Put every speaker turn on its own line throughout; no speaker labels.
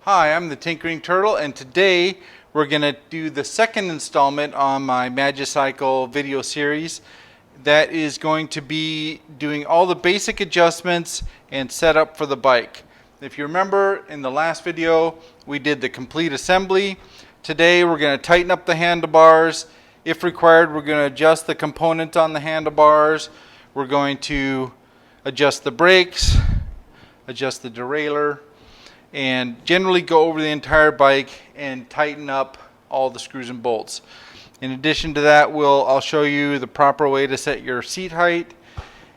Hi, I'm the Tinkering Turtle, and today we're going to do the second installment on my Magicycle video series. That is going to be doing all the basic adjustments and setup for the bike. If you remember, in the last video we did the complete assembly. Today we're going to tighten up the handlebars. If required, we're going to adjust the components on the handlebars. We're going to adjust the brakes, adjust the derailleur, and generally go over the entire bike and tighten up all the screws and bolts. In addition to that, I'll show you the proper way to set your seat height,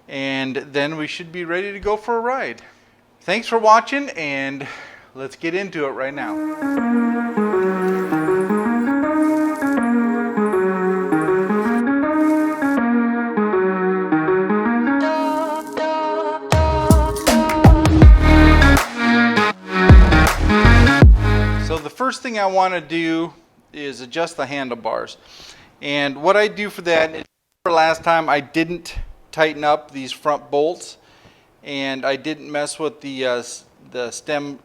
and then we should be ready to go for a ride. Thanks for watching, and let's get into it right now. So the first thing I want to do is adjust the handlebars, and what I do for that is, last time I didn't tighten up these front bolts, and I didn't mess with the stem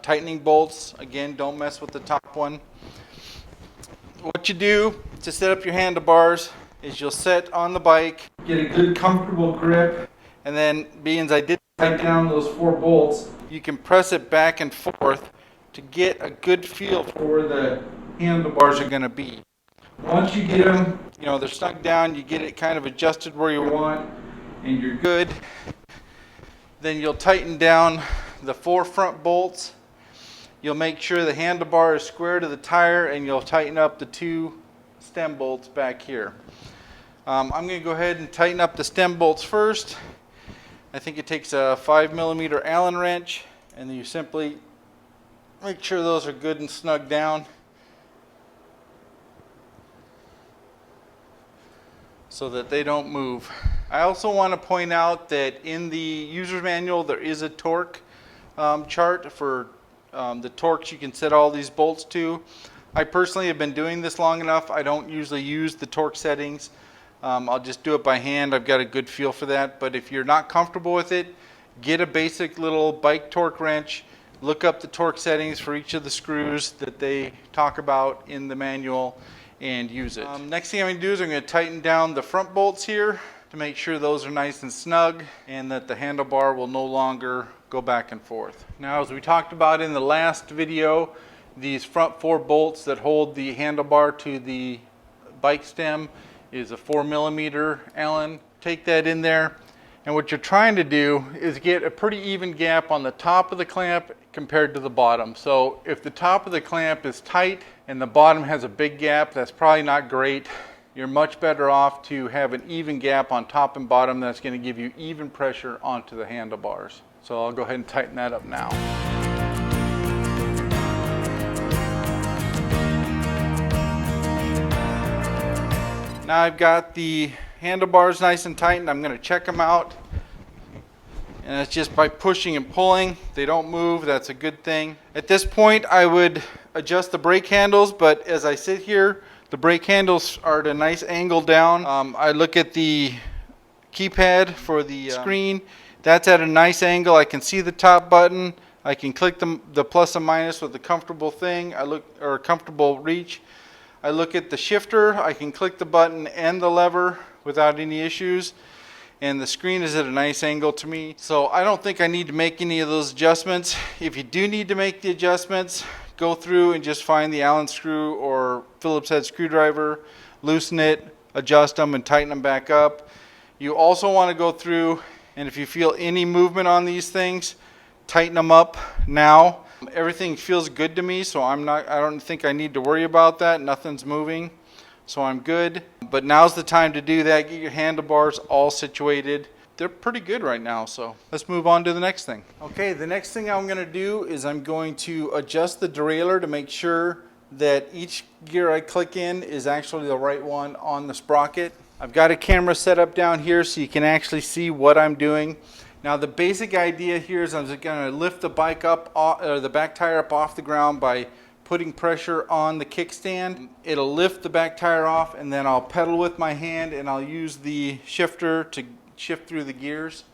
tightening bolts. Again, don't mess with the top one. What you do to set up your handlebars is you'll set on the bike, get a good comfortable grip, and then being I didn't tighten down those 4 bolts, you can press it back and forth to get a good feel for where the handlebars are going to be. Once you get them, they're stuck down, you get it kind of adjusted where you want, and you're good. Then you'll tighten down the 4 front bolts. You'll make sure the handlebar is square to the tire, and you'll tighten up the 2 stem bolts back here. I'm going to go ahead and tighten up the stem bolts first. I think it takes a 5mm Allen wrench, and then you simply make sure those are good and snug down so that they don't move. I also want to point out that in the user's manual there is a torque chart for the torques you can set all these bolts to. I personally have been doing this long enough. I don't usually use the torque settings. I'll just do it by hand. I've got a good feel for that. But if you're not comfortable with it, get a basic little bike torque wrench. Look up the torque settings for each of the screws that they talk about in the manual and use it. Next thing I'm going to do is I'm going to tighten down the front bolts here to make sure those are nice and snug and that the handlebar will no longer go back and forth. Now, as we talked about in the last video, these front 4 bolts that hold the handlebar to the bike stem is a 4mm Allen. Take that in there, and what you're trying to do is get a pretty even gap on the top of the clamp compared to the bottom. So if the top of the clamp is tight and the bottom has a big gap, that's probably not great. You're much better off to have an even gap on top and bottom. That's going to give you even pressure onto the handlebars. So I'll go ahead and tighten that up now. Now I've got the handlebars nice and tightened. I'm going to check them out. And it's just by pushing and pulling. They don't move. That's a good thing. At this point, I would adjust the brake handles, but as I sit here, the brake handles are at a nice angle down. I look at the keypad for the screen. That's at a nice angle. I can see the top button. I can click the plus and minus with a comfortable thing. Or a comfortable reach. I look at the shifter. I can click the button and the lever without any issues. And the screen is at a nice angle to me. So I don't think I need to make any of those adjustments. If you do need to make the adjustments, go through and just find the Allen screw or Phillips head screwdriver, loosen it, adjust them, and tighten them back up. You also want to go through, and if you feel any movement on these things, tighten them up now. Everything feels good to me, so I don't think I need to worry about that. Nothing's moving. So I'm good, but now's the time to do that. Get your handlebars all situated. They're pretty good right now, so let's move on to the next thing. Okay, the next thing I'm going to do is I'm going to adjust the derailleur to make sure that each gear I click in is actually the right one on the sprocket. I've got a camera set up down here so you can actually see what I'm doing. Now the basic idea here is I'm just going to lift the bike up, or the back tire up off the ground by putting pressure on the kickstand. It'll lift the back tire off, and then I'll pedal with my hand, and I'll use the shifter to shift through the gears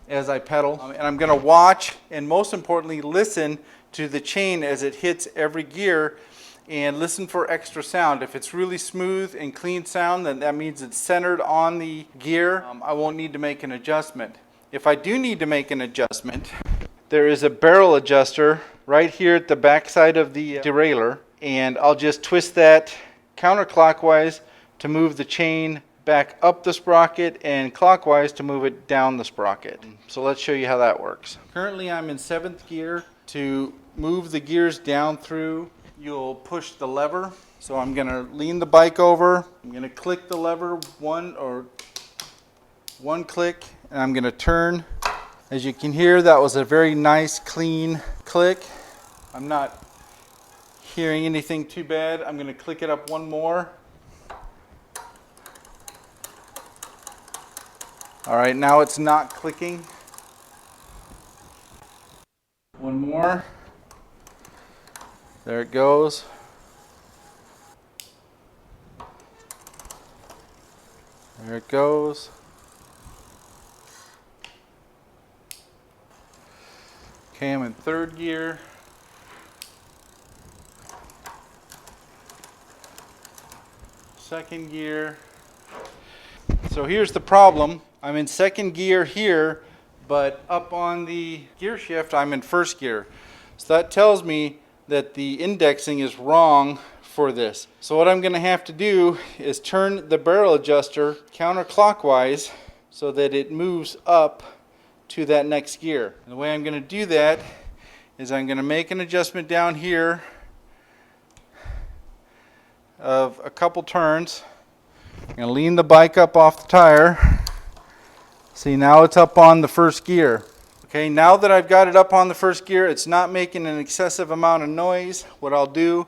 as I pedal. And I'm going to watch and most importantly listen to the chain as it hits every gear, and listen for extra sound. If it's really smooth and clean sound, then that means it's centered on the gear. I won't need to make an adjustment. If I do need to make an adjustment, there is a barrel adjuster right here at the back side of the derailleur, and I'll just twist that counterclockwise to move the chain back up the sprocket and clockwise to move it down the sprocket. So let's show you how that works. Currently I'm in 7th gear. To move the gears down through, you'll push the lever. So I'm going to lean the bike over. I'm going to click the lever one click, and I'm going to turn. As you can hear, that was a very nice clean click. I'm not hearing anything too bad. I'm going to click it up one more. All right, now it's not clicking. One more. There it goes. There it goes. Okay, I'm in 3rd gear. Second gear. So here's the problem. I'm in 2nd gear here, but up on the gear shift, I'm in 1st gear. So that tells me that the indexing is wrong for this. So what I'm going to have to do is turn the barrel adjuster counterclockwise so that it moves up to that next gear. And the way I'm going to do that is I'm going to make an adjustment down here of a couple turns. I'm going to lean the bike up off the tire. See, now it's up on the 1st gear. Okay, now that I've got it up on the 1st gear, it's not making an excessive amount of noise. What I'll do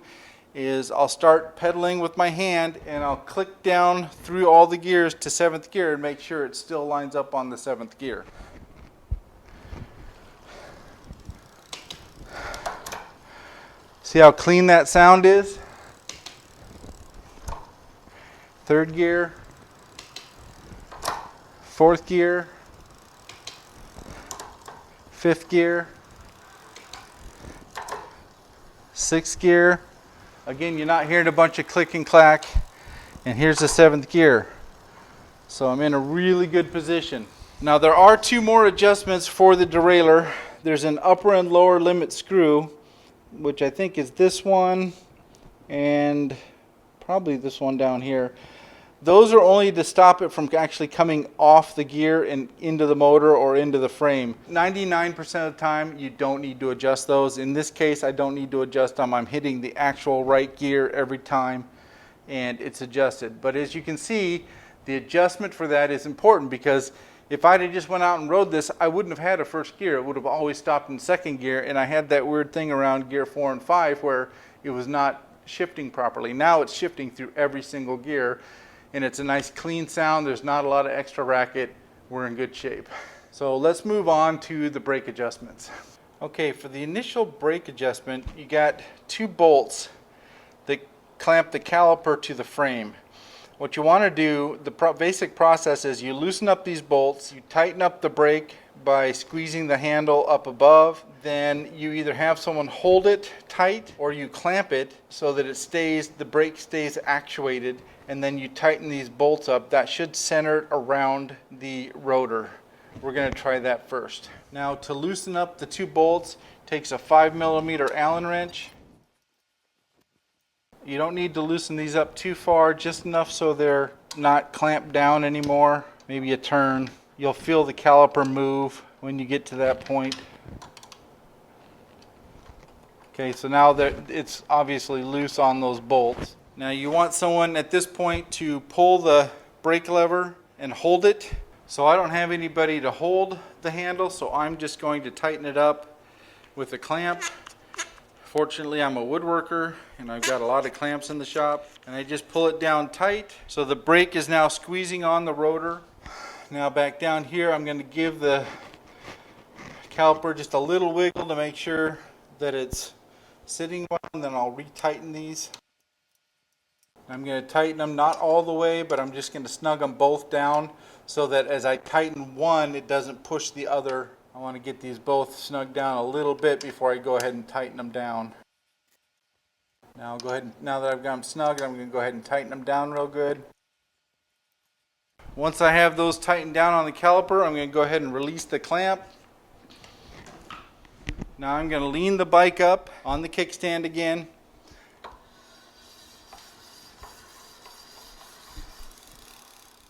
is I'll start pedaling with my hand, and I'll click down through all the gears to 7th gear and make sure it still lines up on the 7th gear. See how clean that sound is? 3rd gear, 4th gear, 5th gear, 6th gear. Again, you're not hearing a bunch of click and clack. And here's the 7th gear. So I'm in a really good position. Now there are 2 more adjustments for the derailleur. There's an upper and lower limit screw, which I think is this one and probably this one down here. Those are only to stop it from actually coming off the gear and into the motor or into the frame. 99% of the time you don't need to adjust those. In this case, I don't need to adjust them. I'm hitting the actual right gear every time and it's adjusted. But as you can see, the adjustment for that is important, because if I'd have just went out and rode this, I wouldn't have had a 1st gear. It would have always stopped in 2nd gear, and I had that weird thing around gear 4 and 5 where it was not shifting properly. Now it's shifting through every single gear, and it's a nice clean sound. There's not a lot of extra racket. We're in good shape. So let's move on to the brake adjustments. Okay, for the initial brake adjustment, you got 2 bolts that clamp the caliper to the frame. What you want to do, the basic process is you loosen up these bolts, you tighten up the brake by squeezing the handle up above, then you either have someone hold it tight or you clamp it so that it stays, the brake stays actuated, and then you tighten these bolts up. That should center it around the rotor. We're going to try that first. Now to loosen up the 2 bolts, takes a 5mm Allen wrench. You don't need to loosen these up too far, just enough so they're not clamped down anymore. Maybe a turn. You'll feel the caliper move when you get to that point. Okay, so now that it's obviously loose on those bolts. Now you want someone at this point to pull the brake lever and hold it. So I don't have anybody to hold the handle, so I'm just going to tighten it up with a clamp. Fortunately, I'm a woodworker and I've got a lot of clamps in the shop, and I just pull it down tight. So the brake is now squeezing on the rotor. Now back down here, I'm going to give the caliper just a little wiggle to make sure that it's sitting well, and then I'll retighten these. I'm going to tighten them not all the way, but I'm just going to snug them both down so that as I tighten one, it doesn't push the other I want to get these both snug down a little bit before I go ahead and tighten them down. Now I'll go ahead and, now that I've got them snug, I'm going to go ahead and tighten them down real good. Once I have those tightened down on the caliper, I'm going to go ahead and release the clamp. Now I'm going to lean the bike up on the kickstand again.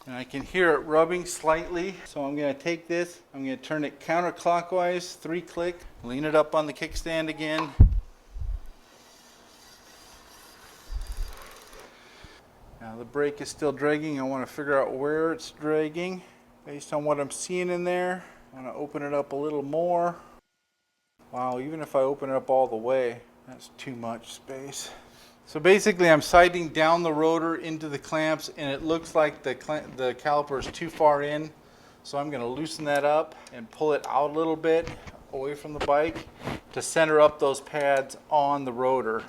And I can hear it rubbing slightly. So I'm going to take this, I'm going to turn it counterclockwise, 3 click, lean it up on the kickstand again. Now the brake is still dragging. I want to figure out where it's dragging. Based on what I'm seeing in there, I want to open it up a little more. Wow, even if I open it up all the way, that's too much space. So basically I'm sighting down the rotor into the clamps, and it looks like the caliper is too far in. So I'm going to loosen that up and pull it out a little bit away from the bike to center up those pads on the rotor.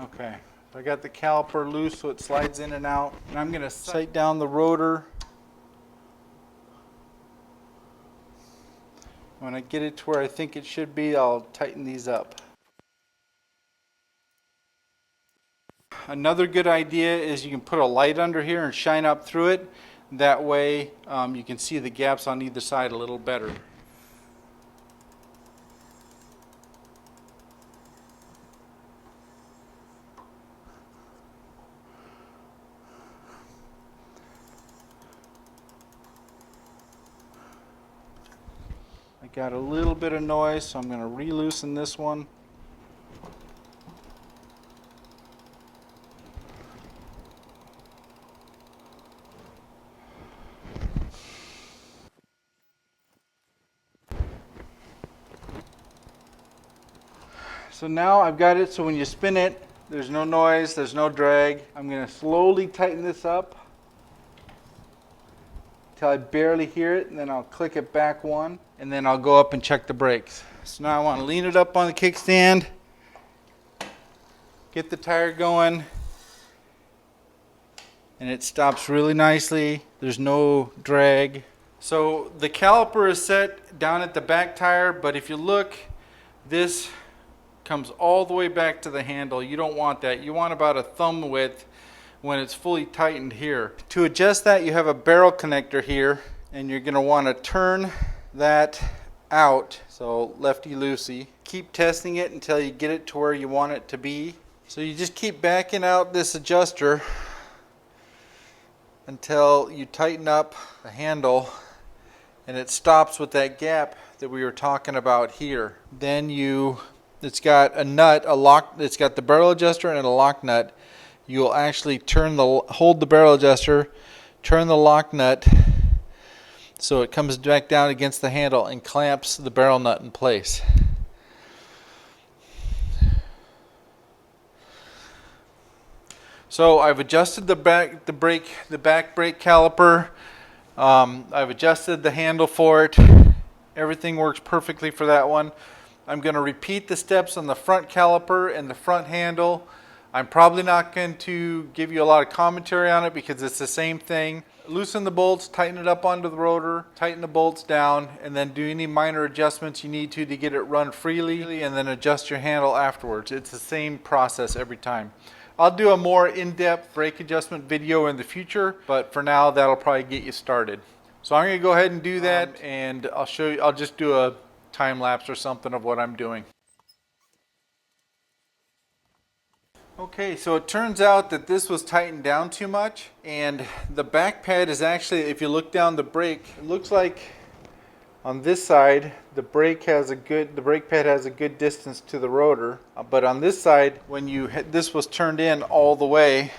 Okay, so I got the caliper loose so it slides in and out. And I'm going to sight down the rotor. When I get it to where I think it should be, I'll tighten these up. Another good idea is you can put a light under here and shine up through it. That way you can see the gaps on either side a little better. I got a little bit of noise, so I'm going to re-loosen this one. So now I've got it so when you spin it, there's no noise, there's no drag. I'm going to slowly tighten this up until I barely hear it, and then I'll click it back one, and then I'll go up and check the brakes. So now I want to lean it up on the kickstand, get the tire going, and it stops really nicely. There's no drag. So the caliper is set down at the back tire, but if you look, this comes all the way back to the handle. You don't want that. You want about a thumb width when it's fully tightened here. To adjust that, you have a barrel connector here, and you're going to want to turn that out, so lefty loosey. Keep testing it until you get it to where you want it to be. So you just keep backing out this adjuster until you tighten up the handle and it stops with that gap that we were talking about here. Then it's got a nut, a lock, it's got the barrel adjuster and a lock nut. You'll actually hold the barrel adjuster, turn the lock nut so it comes back down against the handle and clamps the barrel nut in place. So I've adjusted the back brake caliper. I've adjusted the handle for it. Everything works perfectly for that one. I'm going to repeat the steps on the front caliper and the front handle. I'm probably not going to give you a lot of commentary on it because it's the same thing. Loosen the bolts, tighten it up onto the rotor, tighten the bolts down, and then do any minor adjustments you need to get it run freely, and then adjust your handle afterwards. It's the same process every time. I'll do a more in-depth brake adjustment video in the future, but for now that'll probably get you started. So I'm going to go ahead and do that, and I'll show you. I'll just do a time lapse or something of what I'm doing. Okay, so it turns out that this was tightened down too much, and the back pad is actually, if you look down the brake, it looks like on this side the brake pad has a good distance to the rotor, but on this side, when this was turned in all the way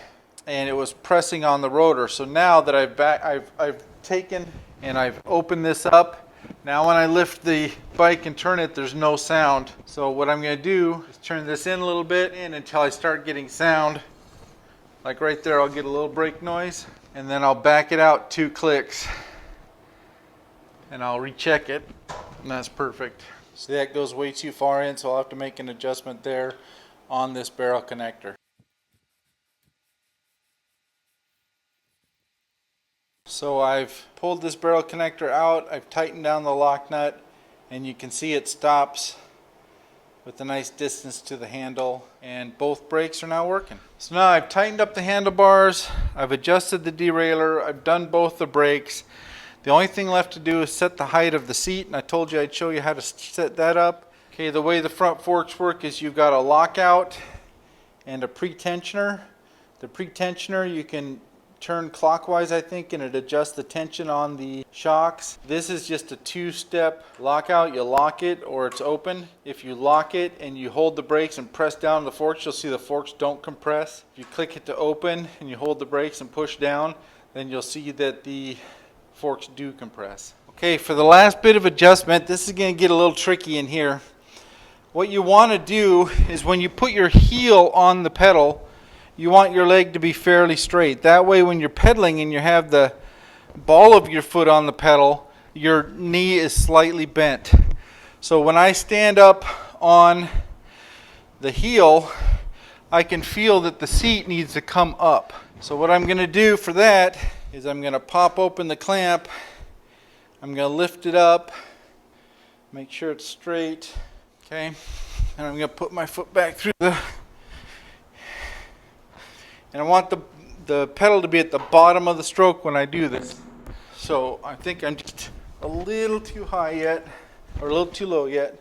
and it was pressing on the rotor. So now that I've taken and I've opened this up, now when I lift the bike and turn it, there's no sound. So what I'm going to do is turn this in a little bit until I start getting sound. Like right there, I'll get a little brake noise, and then I'll back it out 2 clicks and I'll recheck it, and that's perfect. So that goes way too far in, so I'll have to make an adjustment there on this barrel connector. So I've pulled this barrel connector out, I've tightened down the lock nut, and you can see it stops with a nice distance to the handle, and both brakes are now working. So now I've tightened up the handlebars, I've adjusted the derailleur, I've done both the brakes. The only thing left to do is set the height of the seat, and I told you I'd show you how to set that up. Okay, the way the front forks work is you've got a lockout and a pretensioner. The pretensioner you can turn clockwise, I think, and it adjusts the tension on the shocks. This is just a two-step lockout. You lock it or it's open. If you lock it and you hold the brakes and press down the forks, you'll see the forks don't compress. If you click it to open and you hold the brakes and push down, then you'll see that the forks do compress. Okay, for the last bit of adjustment, this is going to get a little tricky in here. What you want to do is when you put your heel on the pedal, you want your leg to be fairly straight. That way when you're pedaling and you have the ball of your foot on the pedal, your knee is slightly bent. So when I stand up on the heel, I can feel that the seat needs to come up. So what I'm going to do for that is I'm going to pop open the clamp. I'm going to lift it up, make sure it's straight. Okay, and I'm going to put my foot back through the... And I want the pedal to be at the bottom of the stroke when I do this. So I think I'm just a little too high yet, or a little too low yet.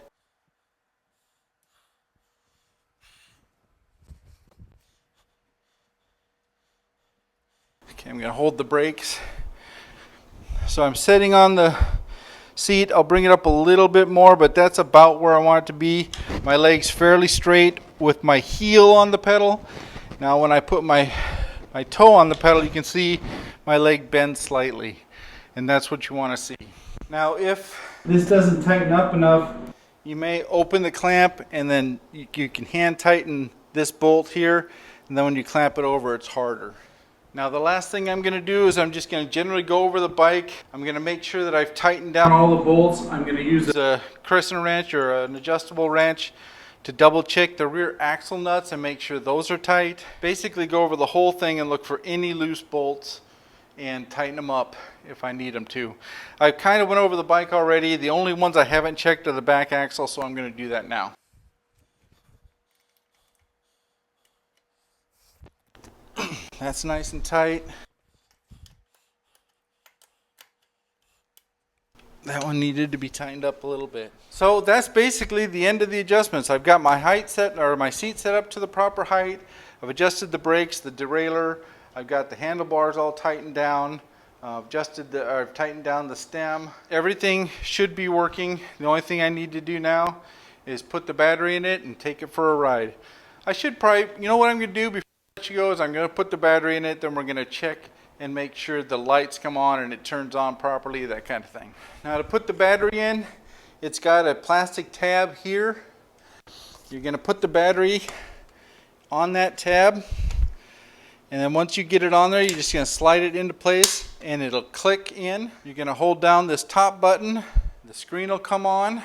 Okay, I'm going to hold the brakes. So I'm sitting on the seat. I'll bring it up a little bit more, but that's about where I want it to be. My leg's fairly straight with my heel on the pedal. Now when I put my toe on the pedal, you can see my leg bends slightly, and that's what you want to see. Now if this doesn't tighten up enough, you may open the clamp and then you can hand tighten this bolt here, and then when you clamp it over, it's harder. Now the last thing I'm going to do is I'm just going to generally go over the bike. I'm going to make sure that I've tightened down all the bolts. I'm going to use a crescent wrench or an adjustable wrench to double check the rear axle nuts and make sure those are tight. Basically go over the whole thing and look for any loose bolts and tighten them up if I need them to. I kind of went over the bike already. The only ones I haven't checked are the back axle, so I'm going to do that now. That's nice and tight. That one needed to be tightened up a little bit. So that's basically the end of the adjustments. I've got my height set, or my seat set up to the proper height. I've adjusted the brakes, the derailleur. I've got the handlebars all tightened down. I've tightened down the stem. Everything should be working. The only thing I need to do now is put the battery in it and take it for a ride. I should probably, you know what I'm going to do before I let you go is I'm going to put the battery in it, then we're going to check and make sure the lights come on and it turns on properly, that kind of thing. Now to put the battery in, it's got a plastic tab here. You're going to put the battery on that tab, and then once you get it on there, you're just going to slide it into place and it'll click in. You're going to hold down this top button, the screen will come on,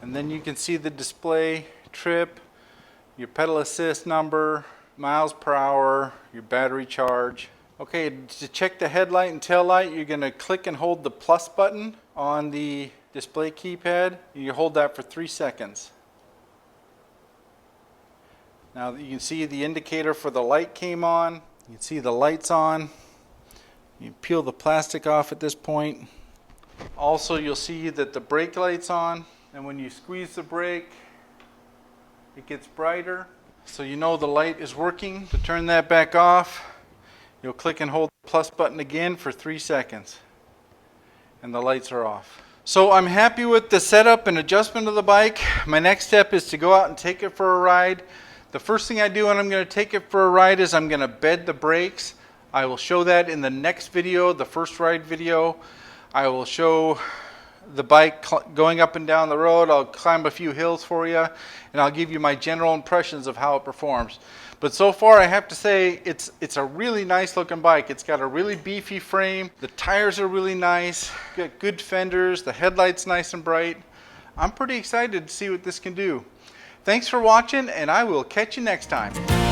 and then you can see the display, trip, your pedal assist number, miles per hour, your battery charge. Okay, to check the headlight and tail light, you're going to click and hold the plus button on the display keypad. You hold that for 3 seconds. Now you can see the indicator for the light came on. You can see the lights on. You peel the plastic off at this point. Also, you'll see that the brake light's on, and when you squeeze the brake, it gets brighter. So you know the light is working. To turn that back off, you'll click and hold the plus button again for 3 seconds, and the lights are off. So I'm happy with the setup and adjustment of the bike. My next step is to go out and take it for a ride. The first thing I do when I'm going to take it for a ride is I'm going to bed the brakes. I will show that in the next video, the first ride video. I will show the bike going up and down the road. I'll climb a few hills for you, and I'll give you my general impressions of how it performs. But so far, I have to say, it's a really nice looking bike. It's got a really beefy frame. The tires are really nice. Got good fenders. The headlight's nice and bright. I'm pretty excited to see what this can do. Thanks for watching, and I will catch you next time.